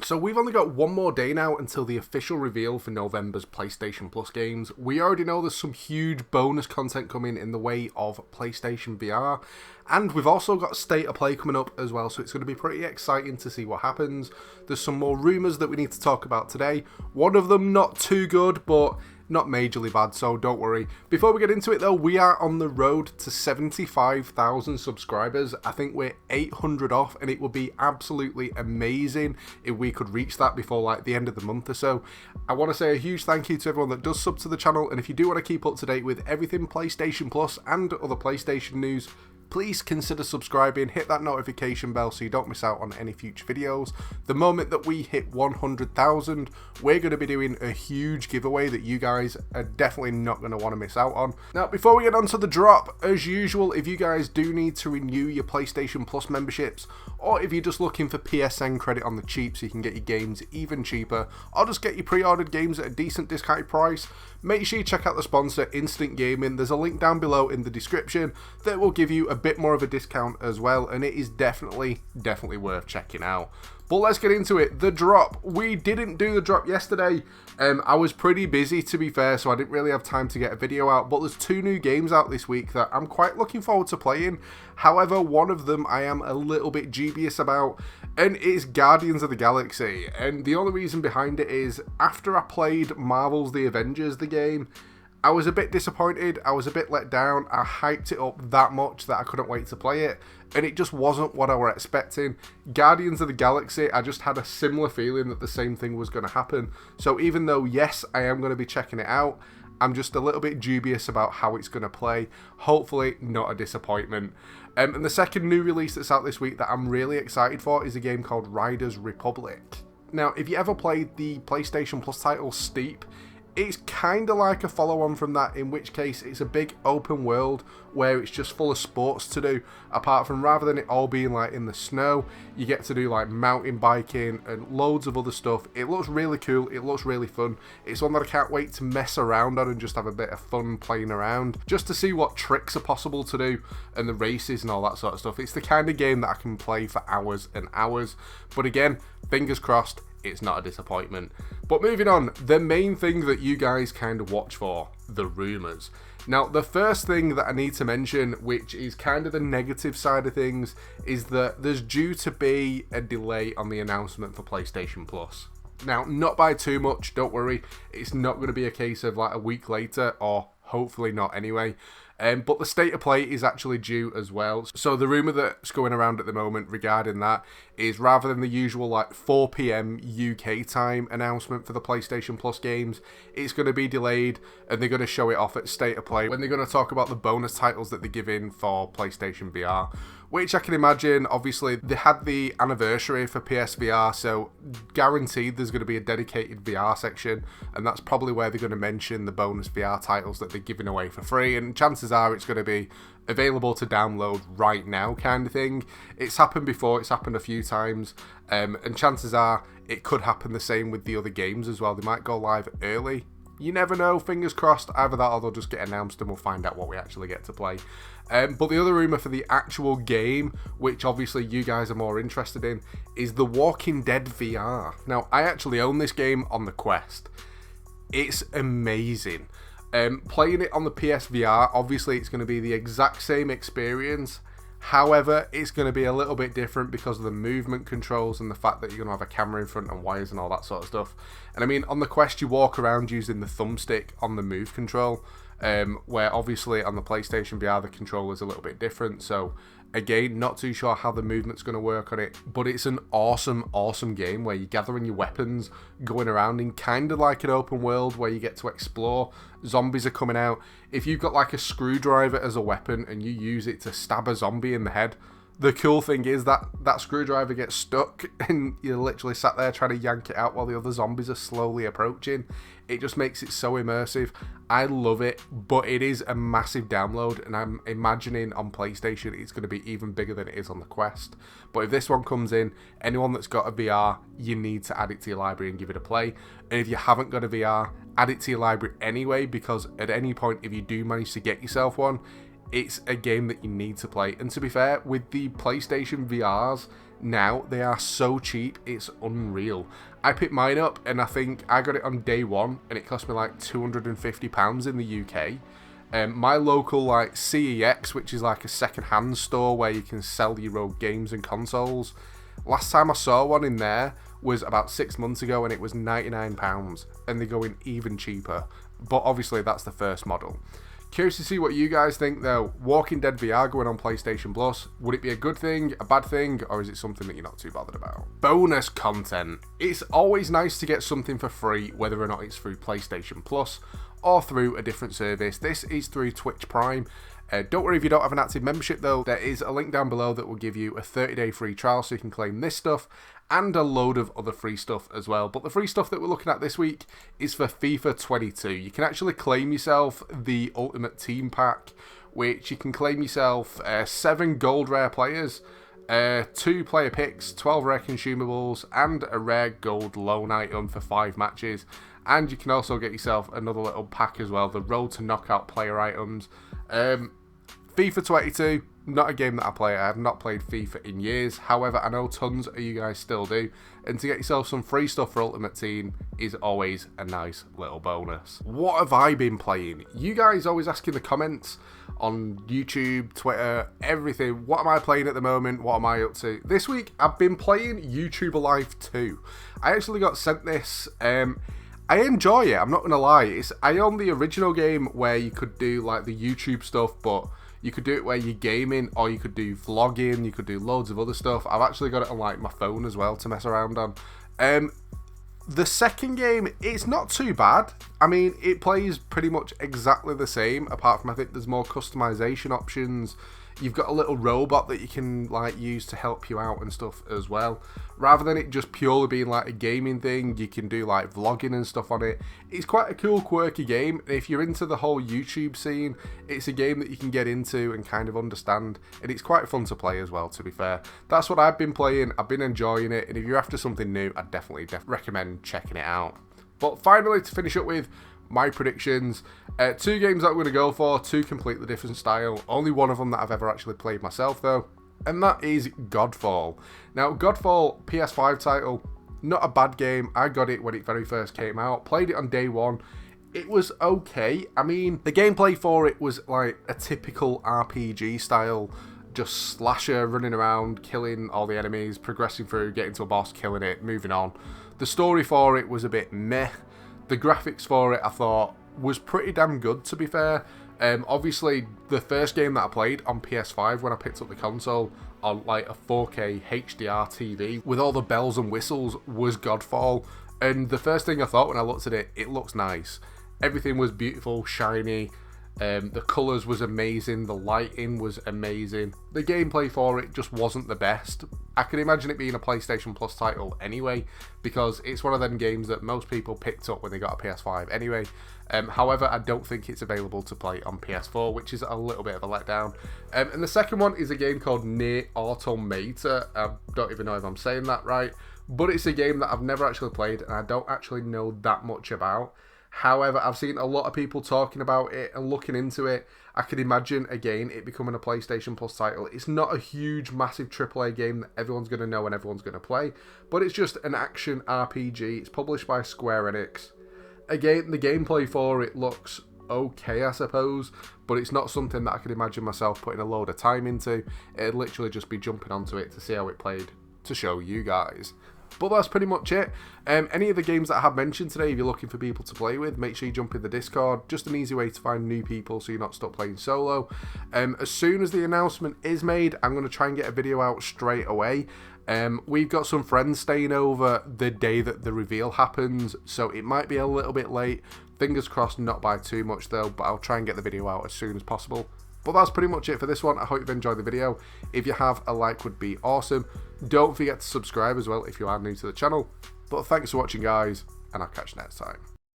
So we've only got one more day now until the official reveal for November's PlayStation Plus games. We already know there's some huge bonus content coming in the way of PlayStation VR, and we've also got State of Play coming up as well, so it's going to be pretty exciting to see what happens. There's some more rumours that we need to talk about today. One of them not too good, but not majorly bad, so don't worry. Before we get into it though, we are on the road to 75,000 subscribers. I think we're 800 off, and it would be absolutely amazing if we could reach that before like the end of the month or so. I want to say a huge thank you to everyone that does sub to the channel, and if you do want to keep up to date with everything PlayStation Plus and other PlayStation news, please consider subscribing, hit that notification bell so you don't miss out on any future videos. The moment that we hit 100,000, we're going to be doing a huge giveaway that you guys are definitely not going to want to miss out on. Now, before we get on to the drop, as usual, if you guys do need to renew your PlayStation Plus memberships, or if you're just looking for PSN credit on the cheap so you can get your games even cheaper, or just get your pre-ordered games at a decent discounted price, make sure you check out the sponsor, Instant Gaming. There's a link down below in the description that will give you a bit more of a discount as well, and it is definitely worth checking out. But let's get into it. The drop. We didn't do the drop yesterday. I was pretty busy, to be fair, so I didn't really have time to get a video out, but there's 2 new games out this week that I'm quite looking forward to playing. However, one of them I am a little bit dubious about, and it's Guardians of the Galaxy. And the only reason behind it is, after I played Marvel's The Avengers, the game, I was a bit disappointed, I was a bit let down. I hyped it up that much that I couldn't wait to play it, and it just wasn't what I were expecting. Guardians of the Galaxy, I just had a similar feeling that the same thing was going to happen. So even though, yes, I am going to be checking it out, I'm just a little bit dubious about how it's going to play. Hopefully not a disappointment. And the second new release that's out this week that I'm really excited for is a game called Riders Republic. Now, if you ever played the PlayStation Plus title Steep, it's kind of like a follow-on from that, in which case it's a big open world where it's just full of sports to do. Apart from, rather than it all being like in the snow, you get to do like mountain biking and loads of other stuff. It looks really cool, it looks really fun. It's one that I can't wait to mess around on and just have a bit of fun playing around, just to see what tricks are possible to do and the races and all that sort of stuff. It's the kind of game that I can play for hours and hours. But again, fingers crossed, it's not a disappointment. But moving on, the main thing that you guys kind of watch for, the rumours. Now, the first thing that I need to mention, which is kind of the negative side of things, is that there's due to be a delay on the announcement for PlayStation Plus. Now, not by too much, don't worry. It's not going to be a case of like a week later, or hopefully not anyway. But the State of Play is actually due as well. So the rumour that's going around at the moment regarding that is, rather than the usual like 4 PM UK time announcement for the PlayStation Plus games, it's going to be delayed, and they're going to show it off at State of Play when they're going to talk about the bonus titles that they give in for PlayStation VR. Which I can imagine, obviously, they had the anniversary for PSVR, so guaranteed there's going to be a dedicated VR section, and that's probably where they're going to mention the bonus VR titles that they're giving away for free, and chances are it's going to be available to download right now kind of thing. It's happened before, it's happened a few times, and chances are it could happen the same with the other games as well. They might go live early. You never know, fingers crossed. Either that or they'll just get announced and we'll find out what we actually get to play. But the other rumour for the actual game, which obviously you guys are more interested in, is The Walking Dead VR. Now, I actually own this game on the Quest. It's amazing. Playing it on the PSVR, obviously it's going to be the exact same experience. However, it's going to be a little bit different because of the movement controls and the fact that you're going to have a camera in front and wires and all that sort of stuff. And I mean, on the Quest, you walk around using the thumbstick on the move control, where obviously on the PlayStation VR, the controller is a little bit different. So again, not too sure how the movement's going to work on it, but it's an awesome game where you're gathering your weapons, going around in kind of like an open world where you get to explore. Zombies are coming out. If you've got like a screwdriver as a weapon and you use it to stab a zombie in the head, the cool thing is that that screwdriver gets stuck and you're literally sat there trying to yank it out while the other zombies are slowly approaching. It just makes it so immersive. I love it, but it is a massive download, and I'm imagining on PlayStation it's going to be even bigger than it is on the Quest. But if this one comes in, anyone that's got a VR, you need to add it to your library and give it a play. And if you haven't got a VR, add it to your library anyway, because at any point, if you do manage to get yourself one, it's a game that you need to play. And to be fair, with the PlayStation VRs, now. They are so cheap, it's unreal. I picked mine up and I think I got it on day one and it cost me like £250 in the UK. My local like CEX, which is like a second-hand store where you can sell your old games and consoles, last time I saw one in there was about 6 months ago and it was £99, and they're going even cheaper. But obviously that's the first model. Curious to see what you guys think though. Walking Dead VR going on PlayStation Plus. Would it be a good thing, a bad thing, or is it something that you're not too bothered about? Bonus content. It's always nice to get something for free, whether or not it's through PlayStation Plus or through a different service. This is through Twitch Prime. Don't worry if you don't have an active membership though. There is a link down below that will give you a 30-day free trial so you can claim this stuff and a load of other free stuff as well. But the free stuff that we're looking at this week is for FIFA 22. You can actually claim yourself the Ultimate Team Pack, which you can claim yourself 7 gold rare players, 2 player picks, 12 rare consumables, and a rare gold loan item for 5 matches. And you can also get yourself another little pack as well, the Road to Knockout player items. FIFA 22, not a game that I play. I have not played FIFA in years. However, I know tons of you guys still do. And to get yourself some free stuff for Ultimate Team is always a nice little bonus. What have I been playing? You guys always ask in the comments on YouTube, Twitter, everything. What am I playing at the moment? What am I up to? This week, I've been playing YouTube Alive 2. I actually got sent this. I enjoy it, I'm not going to lie. I own the original game where you could do like the YouTube stuff, but you could do it where you're gaming, or you could do vlogging, you could do loads of other stuff. I've actually got it on like my phone as well to mess around on. The second game, it's not too bad. I mean, it plays pretty much exactly the same, apart from I think there's more customization options. You've got a little robot that you can like use to help you out and stuff as well. Rather than it just purely being like a gaming thing, you can do like vlogging and stuff on it. It's quite a cool, quirky game. And if you're into the whole YouTube scene, it's a game that you can get into and kind of understand. And it's quite fun to play as well, to be fair. That's what I've been playing. I've been enjoying it. And if you're after something new, I'd definitely recommend checking it out. But finally, to finish up with my predictions, 2 games that I'm going to go for, 2 completely different style. Only one of them that I've ever actually played myself though, and that is Godfall. Now, Godfall, PS5 title, not a bad game. I got it when it very first came out, played it on day one. It was okay. I mean, the gameplay for it was like a typical RPG style, just slasher, running around, killing all the enemies, progressing through, getting to a boss, killing it, moving on. The story for it was a bit meh. The graphics for it, I thought, was pretty damn good, to be fair. Obviously, the first game that I played on PS5 when I picked up the console on like a 4K HDR TV with all the bells and whistles was Godfall. And the first thing I thought when I looked at it, it looks nice. Everything was beautiful, shiny. The colours was amazing, the lighting was amazing. The gameplay for it just wasn't the best. I can imagine it being a PlayStation Plus title anyway, because it's one of them games that most people picked up when they got a PS5 anyway. However, I don't think it's available to play on PS4, which is a little bit of a letdown. And the second one is a game called Nier Automata. I don't even know if I'm saying that right, but it's a game that I've never actually played and I don't actually know that much about. However, I've seen a lot of people talking about it and looking into it. I can imagine, again, it becoming a PlayStation Plus title. It's not a huge, massive AAA game that everyone's going to know and everyone's going to play, but it's just an action RPG. It's published by Square Enix. Again, the gameplay for it looks okay, I suppose, but it's not something that I can imagine myself putting a load of time into. It'd literally just be jumping onto it to see how it played to show you guys. But that's pretty much it. Any of the games that I have mentioned today, if you're looking for people to play with, make sure you jump in the Discord. Just an easy way to find new people so you're not stuck playing solo. As soon as the announcement is made, I'm going to try and get a video out straight away. We've got some friends staying over the day that the reveal happens, so it might be a little bit late. Fingers crossed not by too much though, but I'll try and get the video out as soon as possible. But that's pretty much it for this one. I hope you've enjoyed the video. If you have, a like would be awesome. Don't forget to subscribe as well if you are new to the channel. But thanks for watching, guys, and I'll catch you next time.